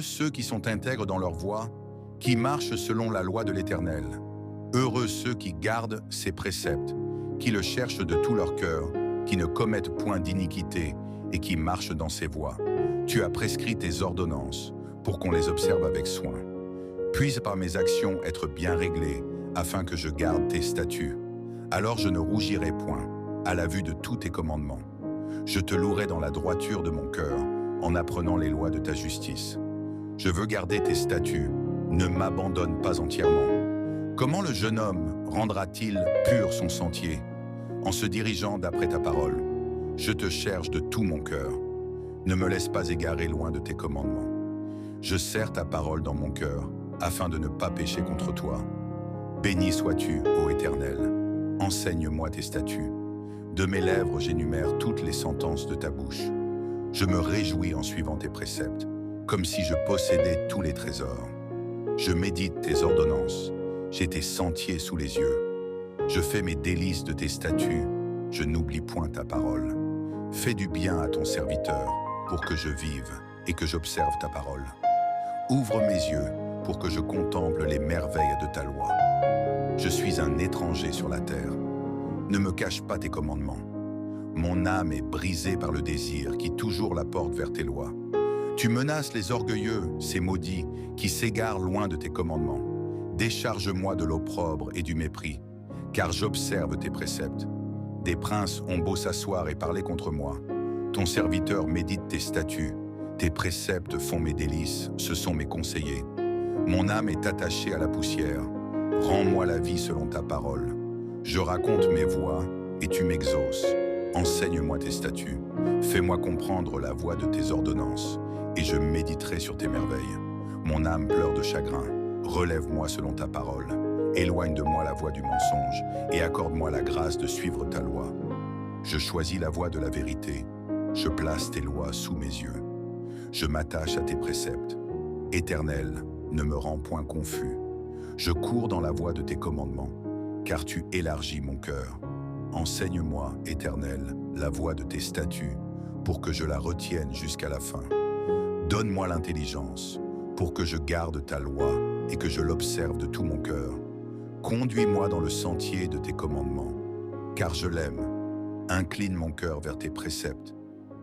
ceux qui sont intègres dans leur voie, qui marchent selon la loi de l'Éternel. Heureux ceux qui gardent ses préceptes, qui le cherchent de tout leur cœur, qui ne commettent point d'iniquité et qui marchent dans ses voies. Tu as prescrit tes ordonnances pour qu'on les observe avec soin. Puisse par mes actions être bien réglées, afin que je garde tes statuts. Alors je ne rougirai point à la vue de tous tes commandements. Je te louerai dans la droiture de mon cœur, en apprenant les lois de ta justice. Je veux garder tes statuts, ne m'abandonne pas entièrement. Comment le jeune homme rendra-t-il pur son sentier? En se dirigeant d'après ta parole. Je te cherche de tout mon cœur. Ne me laisse pas égarer loin de tes commandements. Je serre ta parole dans mon cœur, afin de ne pas pécher contre toi. Béni sois-tu, ô Éternel. Enseigne-moi tes statuts. De mes lèvres j'énumère toutes les sentences de ta bouche. Je me réjouis en suivant tes préceptes, comme si je possédais tous les trésors. Je médite tes ordonnances, j'ai tes sentiers sous les yeux. Je fais mes délices de tes statuts, je n'oublie point ta parole. Fais du bien à ton serviteur, pour que je vive et que j'observe ta parole. Ouvre mes yeux pour que je contemple les merveilles de ta loi. Je suis un étranger sur la terre. Ne me cache pas tes commandements. Mon âme est brisée par le désir qui toujours la porte vers tes lois. Tu menaces les orgueilleux, ces maudits, qui s'égarent loin de tes commandements. Décharge-moi de l'opprobre et du mépris, car j'observe tes préceptes. Des princes ont beau s'asseoir et parler contre moi. Ton serviteur médite tes statuts. Tes préceptes font mes délices, ce sont mes conseillers. Mon âme est attachée à la poussière. Rends-moi la vie selon ta parole. Je raconte mes voies et tu m'exauces. Enseigne-moi tes statuts. Fais-moi comprendre la voie de tes ordonnances et je méditerai sur tes merveilles. Mon âme pleure de chagrin. Relève-moi selon ta parole. Éloigne de moi la voie du mensonge et accorde-moi la grâce de suivre ta loi. Je choisis la voie de la vérité. Je place tes lois sous mes yeux. Je m'attache à tes préceptes. Éternel, ne me rends point confus. Je cours dans la voie de tes commandements, car tu élargis mon cœur. Enseigne-moi, Éternel, la voie de tes statuts, pour que je la retienne jusqu'à la fin. Donne-moi l'intelligence, pour que je garde ta loi et que je l'observe de tout mon cœur. Conduis-moi dans le sentier de tes commandements, car je l'aime. Incline mon cœur vers tes préceptes,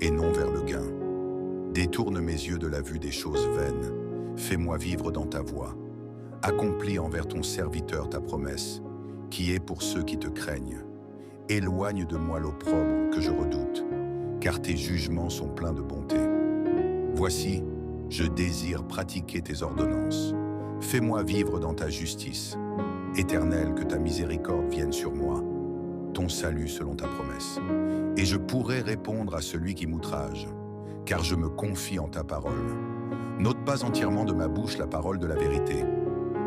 et non vers le gain. Détourne mes yeux de la vue des choses vaines. Fais-moi vivre dans ta voie. Accomplis envers ton serviteur ta promesse, qui est pour ceux qui te craignent. Éloigne de moi l'opprobre que je redoute, car tes jugements sont pleins de bonté. Voici, je désire pratiquer tes ordonnances. Fais-moi vivre dans ta justice. Éternel, que ta miséricorde vienne sur moi, ton salut selon ta promesse. Et je pourrai répondre à celui qui m'outrage, car je me confie en ta parole. N'ôte pas entièrement de ma bouche la parole de la vérité,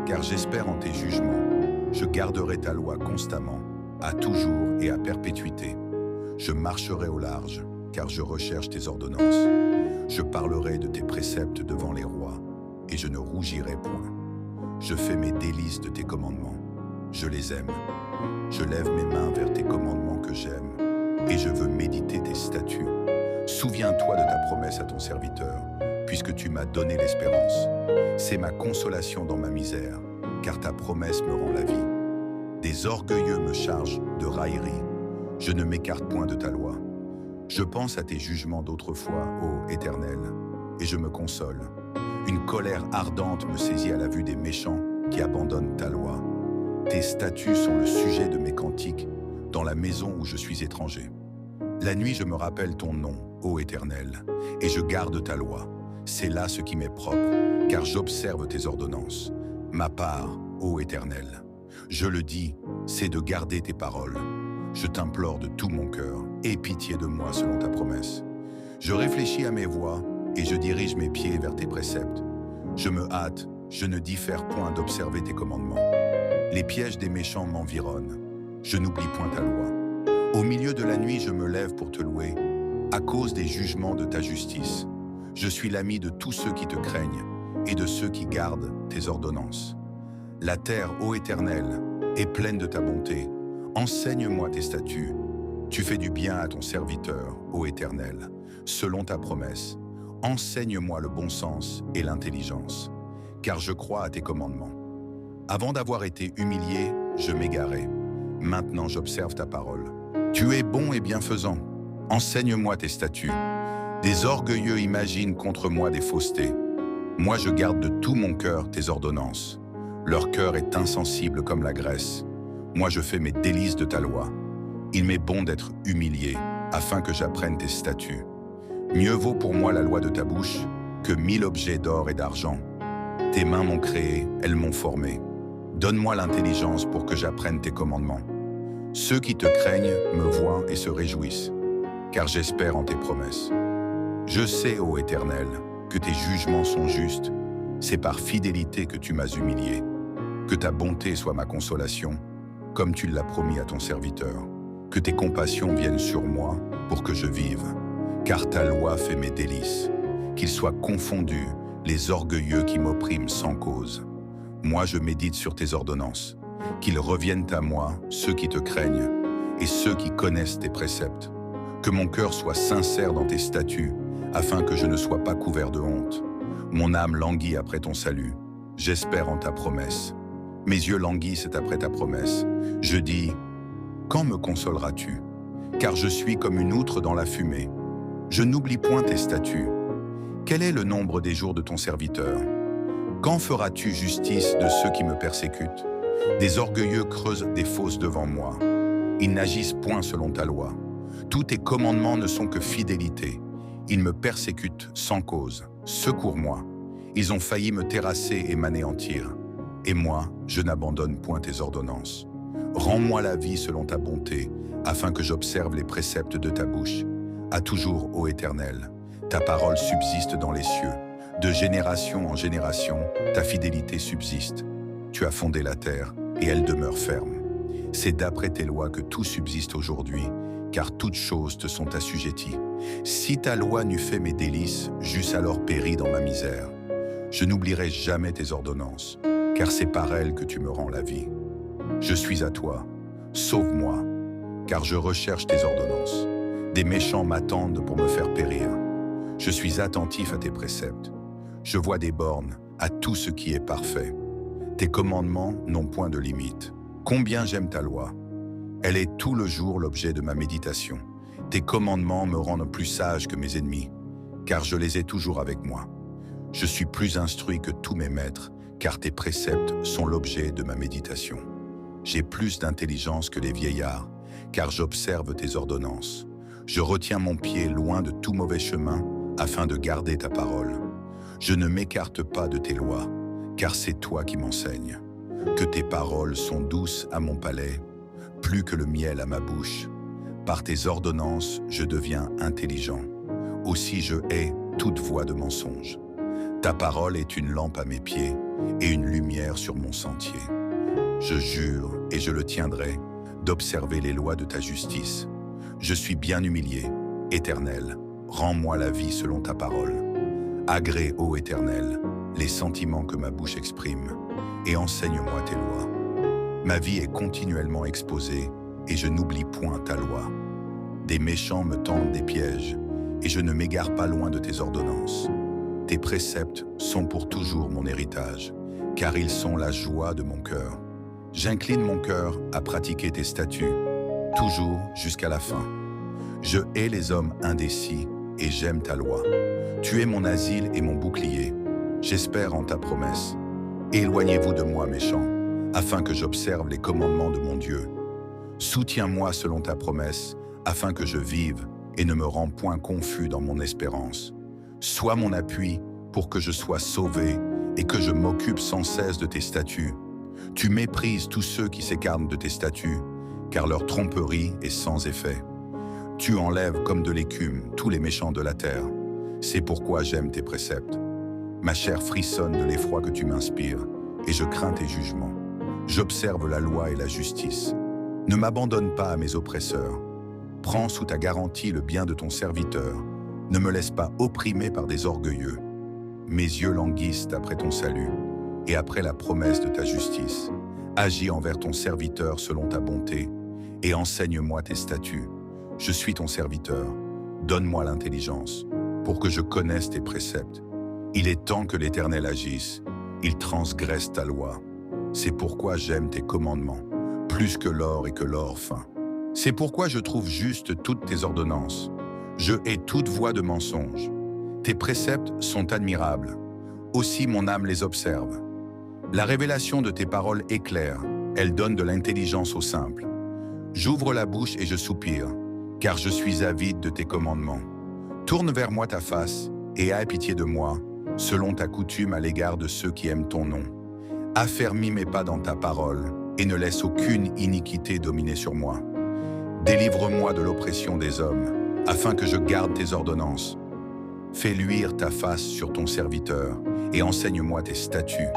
car j'espère en tes jugements. Je garderai ta loi constamment, à toujours et à perpétuité. Je marcherai au large, car je recherche tes ordonnances. Je parlerai de tes préceptes devant les rois, et je ne rougirai point. Je fais mes délices de tes commandements. Je les aime. Je lève mes mains vers tes commandements que j'aime, et je veux méditer tes statuts. Souviens-toi de ta promesse à ton serviteur, puisque tu m'as donné l'espérance. C'est ma consolation dans ma misère, car ta promesse me rend la vie. Des orgueilleux me chargent de raillerie. Je ne m'écarte point de ta loi. Je pense à tes jugements d'autrefois, ô Éternel, et je me console. Une colère ardente me saisit à la vue des méchants qui abandonnent ta loi. Tes statuts sont le sujet de mes cantiques, dans la maison où je suis étranger. La nuit, je me rappelle ton nom, ô Éternel, et je garde ta loi. C'est là ce qui m'est propre, car j'observe tes ordonnances. Ma part, ô Éternel, je le dis, c'est de garder tes paroles. Je t'implore de tout mon cœur, aie pitié de moi selon ta promesse. Je réfléchis à mes voies, et je dirige mes pieds vers tes préceptes. Je me hâte, je ne diffère point d'observer tes commandements. Les pièges des méchants m'environnent. Je n'oublie point ta loi. Au milieu de la nuit, je me lève pour te louer, à cause des jugements de ta justice. Je suis l'ami de tous ceux qui te craignent et de ceux qui gardent tes ordonnances. La terre, ô Éternel, est pleine de ta bonté. Enseigne-moi tes statuts. Tu fais du bien à ton serviteur, ô Éternel, selon ta promesse. Enseigne-moi le bon sens et l'intelligence, car je crois à tes commandements. Avant d'avoir été humilié, je m'égarais. Maintenant j'observe ta parole. Tu es bon et bienfaisant. Enseigne-moi tes statuts. Des orgueilleux imaginent contre moi des faussetés. Moi je garde de tout mon cœur tes ordonnances. Leur cœur est insensible comme la graisse. Moi je fais mes délices de ta loi. Il m'est bon d'être humilié, afin que j'apprenne tes statuts. Mieux vaut pour moi la loi de ta bouche que 1000 objets d'or et d'argent. Tes mains m'ont créé, elles m'ont formé. Donne-moi l'intelligence pour que j'apprenne tes commandements. Ceux qui te craignent me voient et se réjouissent, car j'espère en tes promesses. Je sais, ô Éternel, que tes jugements sont justes. C'est par fidélité que tu m'as humilié. Que ta bonté soit ma consolation, comme tu l'as promis à ton serviteur. Que tes compassions viennent sur moi pour que je vive. Car ta loi fait mes délices. Qu'ils soient confondus les orgueilleux qui m'oppriment sans cause. Moi je médite sur tes ordonnances. Qu'ils reviennent à moi, ceux qui te craignent, et ceux qui connaissent tes préceptes. Que mon cœur soit sincère dans tes statuts, afin que je ne sois pas couvert de honte. Mon âme languit après ton salut. J'espère en ta promesse. Mes yeux languissent après ta promesse. Je dis, quand me consoleras-tu? Car je suis comme une outre dans la fumée. Je n'oublie point tes statuts. Quel est le nombre des jours de ton serviteur? Quand feras-tu justice de ceux qui me persécutent? Des orgueilleux creusent des fosses devant moi. Ils n'agissent point selon ta loi. Tous tes commandements ne sont que fidélité. Ils me persécutent sans cause. Secours-moi. Ils ont failli me terrasser et m'anéantir. Et moi, je n'abandonne point tes ordonnances. Rends-moi la vie selon ta bonté, afin que j'observe les préceptes de ta bouche. À toujours, ô Éternel, ta parole subsiste dans les cieux. De génération en génération, ta fidélité subsiste. Tu as fondé la terre, et elle demeure ferme. C'est d'après tes lois que tout subsiste aujourd'hui, car toutes choses te sont assujetties. Si ta loi n'eût fait mes délices, j'eusse alors péri dans ma misère. Je n'oublierai jamais tes ordonnances, car c'est par elles que tu me rends la vie. Je suis à toi, sauve-moi, car je recherche tes ordonnances. Des méchants m'attendent pour me faire périr. Je suis attentif à tes préceptes. Je vois des bornes à tout ce qui est parfait. Tes commandements n'ont point de limite. Combien j'aime ta loi. Elle est tout le jour l'objet de ma méditation. Tes commandements me rendent plus sage que mes ennemis, car je les ai toujours avec moi. Je suis plus instruit que tous mes maîtres, car tes préceptes sont l'objet de ma méditation. J'ai plus d'intelligence que les vieillards, car j'observe tes ordonnances. Je retiens mon pied loin de tout mauvais chemin, afin de garder ta parole. Je ne m'écarte pas de tes lois, car c'est toi qui m'enseignes. Que tes paroles sont douces à mon palais, plus que le miel à ma bouche. Par tes ordonnances, je deviens intelligent. Aussi je hais toute voix de mensonge. Ta parole est une lampe à mes pieds et une lumière sur mon sentier. Je jure, et je le tiendrai, d'observer les lois de ta justice. Je suis bien humilié, Éternel, rends-moi la vie selon ta parole. Agrée, ô Éternel, les sentiments que ma bouche exprime, et enseigne-moi tes lois. Ma vie est continuellement exposée, et je n'oublie point ta loi. Des méchants me tendent des pièges, et je ne m'égare pas loin de tes ordonnances. Tes préceptes sont pour toujours mon héritage, car ils sont la joie de mon cœur. J'incline mon cœur à pratiquer tes statuts, toujours jusqu'à la fin. Je hais les hommes indécis, et j'aime ta loi. Tu es mon asile et mon bouclier. J'espère en ta promesse. Éloignez-vous de moi, méchants, afin que j'observe les commandements de mon Dieu. Soutiens-moi selon ta promesse, afin que je vive et ne me rends point confus dans mon espérance. Sois mon appui pour que je sois sauvé et que je m'occupe sans cesse de tes statuts. Tu méprises tous ceux qui s'écartent de tes statuts, car leur tromperie est sans effet. Tu enlèves comme de l'écume tous les méchants de la terre. C'est pourquoi j'aime tes préceptes. Ma chair frissonne de l'effroi que tu m'inspires, et je crains tes jugements. J'observe la loi et la justice. Ne m'abandonne pas à mes oppresseurs. Prends sous ta garantie le bien de ton serviteur. Ne me laisse pas opprimer par des orgueilleux. Mes yeux languissent après ton salut, et après la promesse de ta justice. Agis envers ton serviteur selon ta bonté, et enseigne-moi tes statuts. Je suis ton serviteur. Donne-moi l'intelligence. pour que je connaisse tes préceptes. Il est temps que l'Éternel agisse. Il transgresse ta loi. C'est pourquoi j'aime tes commandements, plus que l'or et que l'or fin. C'est pourquoi je trouve juste toutes tes ordonnances. Je hais toute voie de mensonge. Tes préceptes sont admirables. Aussi mon âme les observe. La révélation de tes paroles est claire. Elle donne de l'intelligence aux simples. J'ouvre la bouche et je soupire, car je suis avide de tes commandements. Tourne vers moi ta face et aie pitié de moi, selon ta coutume à l'égard de ceux qui aiment ton nom. Affermis mes pas dans ta parole et ne laisse aucune iniquité dominer sur moi. Délivre-moi de l'oppression des hommes, afin que je garde tes ordonnances. Fais luire ta face sur ton serviteur et enseigne-moi tes statuts.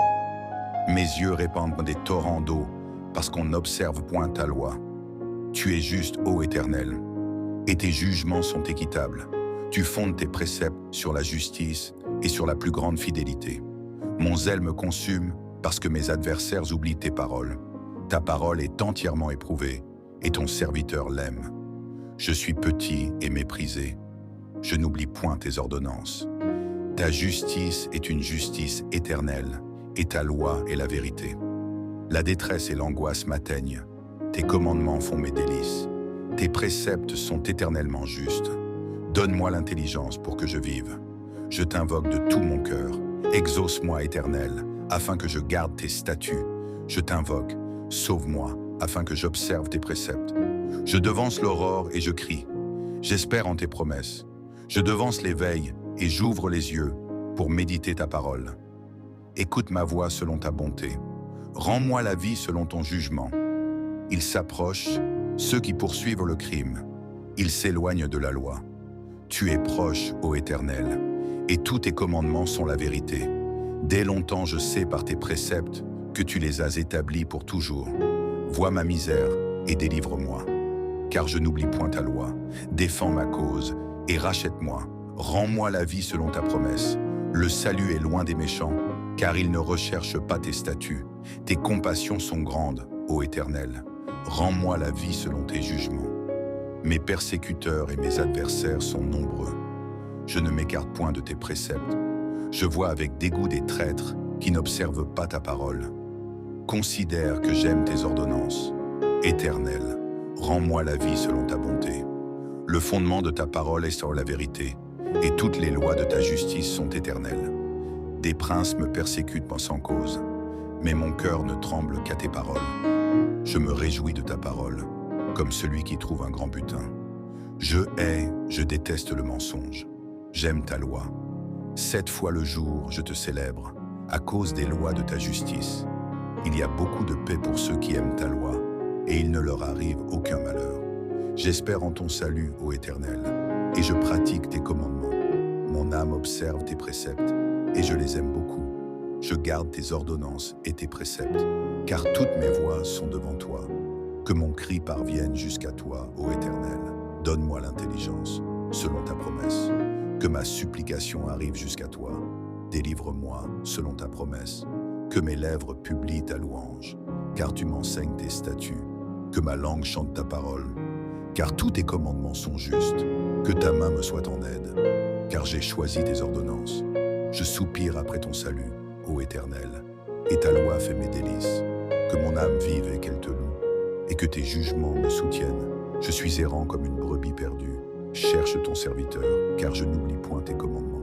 Mes yeux répandent des torrents d'eau, parce qu'on n'observe point ta loi. Tu es juste, ô Éternel, et tes jugements sont équitables. Tu fondes tes préceptes sur la justice et sur la plus grande fidélité. Mon zèle me consume parce que mes adversaires oublient tes paroles. Ta parole est entièrement éprouvée et ton serviteur l'aime. Je suis petit et méprisé. Je n'oublie point tes ordonnances. Ta justice est une justice éternelle et ta loi est la vérité. La détresse et l'angoisse m'atteignent. Tes commandements font mes délices. Tes préceptes sont éternellement justes. Donne-moi l'intelligence pour que je vive. Je t'invoque de tout mon cœur. Exauce-moi, Éternel, afin que je garde tes statuts. Je t'invoque, sauve-moi, afin que j'observe tes préceptes. Je devance l'aurore et je crie. J'espère en tes promesses. Je devance l'éveil et j'ouvre les yeux pour méditer ta parole. Écoute ma voix selon ta bonté. Rends-moi la vie selon ton jugement. Ils s'approchent, ceux qui poursuivent le crime. Ils s'éloignent de la loi. Tu es proche, ô Éternel, et tous tes commandements sont la vérité. Dès longtemps je sais par tes préceptes que tu les as établis pour toujours. Vois ma misère et délivre-moi. Car je n'oublie point ta loi. Défends ma cause et rachète-moi. Rends-moi la vie selon ta promesse. Le salut est loin des méchants, car ils ne recherchent pas tes statuts. Tes compassions sont grandes, ô Éternel. Rends-moi la vie selon tes jugements. Mes persécuteurs et mes adversaires sont nombreux. Je ne m'écarte point de tes préceptes. Je vois avec dégoût des traîtres qui n'observent pas ta parole. Considère que j'aime tes ordonnances. Éternel, rends-moi la vie selon ta bonté. Le fondement de ta parole est sur la vérité, et toutes les lois de ta justice sont éternelles. Des princes me persécutent sans cause, mais mon cœur ne tremble qu'à tes paroles. Je me réjouis de ta parole, comme celui qui trouve un grand butin. Je déteste le mensonge. J'aime ta loi. 7 fois le jour, je te célèbre, à cause des lois de ta justice. Il y a beaucoup de paix pour ceux qui aiment ta loi, et il ne leur arrive aucun malheur. J'espère en ton salut, ô Éternel, et je pratique tes commandements. Mon âme observe tes préceptes, et je les aime beaucoup. Je garde tes ordonnances et tes préceptes, car toutes mes voies sont devant toi. Que mon cri parvienne jusqu'à toi, ô Éternel. Donne-moi l'intelligence, selon ta promesse. Que ma supplication arrive jusqu'à toi. Délivre-moi, selon ta promesse. Que mes lèvres publient ta louange, car tu m'enseignes tes statuts. Que ma langue chante ta parole, car tous tes commandements sont justes. Que ta main me soit en aide, car j'ai choisi tes ordonnances. Je soupire après ton salut, ô Éternel, et ta loi fait mes délices. Que mon âme vive et qu'elle te loue, et que tes jugements me soutiennent. Je suis errant comme une brebis perdue. Cherche ton serviteur, car je n'oublie point tes commandements.